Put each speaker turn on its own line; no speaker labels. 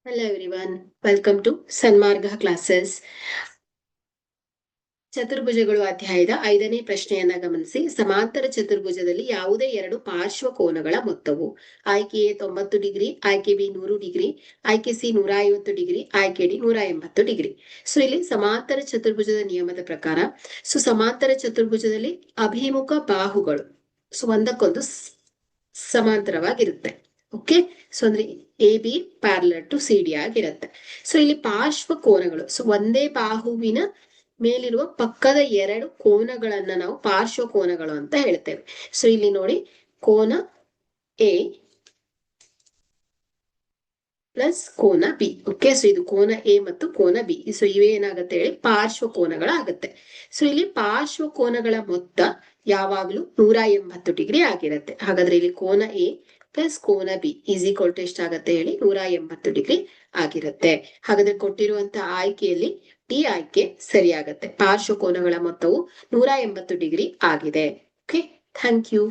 Hello everyone, welcome to Sanmarga classes. ಚತುರ್ಭುಜಗಳು ಅಧ್ಯಾಯದ 5ನೇ ಪ್ರಶ್ನೆಯನ್ನ ಗಮನಿಸಿ. ಸಮಾಂತರ ಚತುರ್ಭುಜದಲ್ಲಿ ಯಾವುದೇ ಎರಡು ಪಾರ್ಶ್ವ ಕೋನಗಳ ಮೊತ್ತವು ಆಯ್ಕೆ ಎ 90 ಡಿಗ್ರಿ, ಆಯ್ಕೆ ಬಿ 100 ಡಿಗ್ರಿ, ಆಯ್ಕೆ ಸಿ 150 ಡಿಗ್ರಿ, ಆಯ್ಕೆ ಡಿ 180 ಡಿಗ್ರಿ. ಸೊ ಇಲ್ಲಿ ಸಮಾಂತರ ಚತುರ್ಭುಜದ ನಿಯಮದ ಪ್ರಕಾರ ಸಮಾಂತರ ಚತುರ್ಭುಜದಲ್ಲಿ ಅಭಿಮುಖ ಬಾಹುಗಳು ಒಂದಕ್ಕೊಂದು ಸಮಾಂತರವಾಗಿರುತ್ತೆ. ಓಕೆ, ಸೊ ಅಂದ್ರೆ A B parallel to C D ಆಗಿರುತ್ತೆ. ಸೊ ಇಲ್ಲಿ ಪಾರ್ಶ್ವ ಕೋನಗಳು ಒಂದೇ ಬಾಹುವಿನ ಮೇಲಿರುವ ಪಕ್ಕದ ಎರಡು ಕೋನಗಳನ್ನ ನಾವು ಪಾರ್ಶ್ವ ಕೋನಗಳು ಅಂತ ಹೇಳ್ತೇವೆ. ಸೊ ಇಲ್ಲಿ ನೋಡಿ, ಕೋನ ಎ ಪ್ಲಸ್ ಕೋನ ಬಿ. ಓಕೆ, ಸೊ ಇದು ಕೋನ ಎ ಮತ್ತು ಕೋನ ಬಿ. ಸೊ ಇವೇನಾಗತ್ತೆ ಹೇಳಿ ಪಾರ್ಶ್ವ ಕೋನಗಳಾಗತ್ತೆ. ಸೊ ಇಲ್ಲಿ ಪಾರ್ಶ್ವ ಕೋನಗಳ ಮೊತ್ತ ಯಾವಾಗ್ಲೂ 180 ಡಿಗ್ರಿ ಆಗಿರುತ್ತೆ. ಹಾಗಾದ್ರೆ ಇಲ್ಲಿ ಕೋನ ಎ ಪ್ಲಸ್ ಕೋನ ಬಿ ಈಸ್ ಈಕ್ವಲ್ ಟು ಎಷ್ಟಾಗತ್ತೆ ಹೇಳಿ 180 ಡಿಗ್ರಿ ಆಗಿರುತ್ತೆ. ಹಾಗಾದ್ರೆ ಕೊಟ್ಟಿರುವಂತಹ ಆಯ್ಕೆಯಲ್ಲಿ ಡಿ ಆಯ್ಕೆ ಸರಿಯಾಗತ್ತೆ. ಪಾರ್ಶ್ವ ಕೋನಗಳ ಮೊತ್ತವು 180 ಡಿಗ್ರಿ ಆಗಿದೆ. Okay, thank you.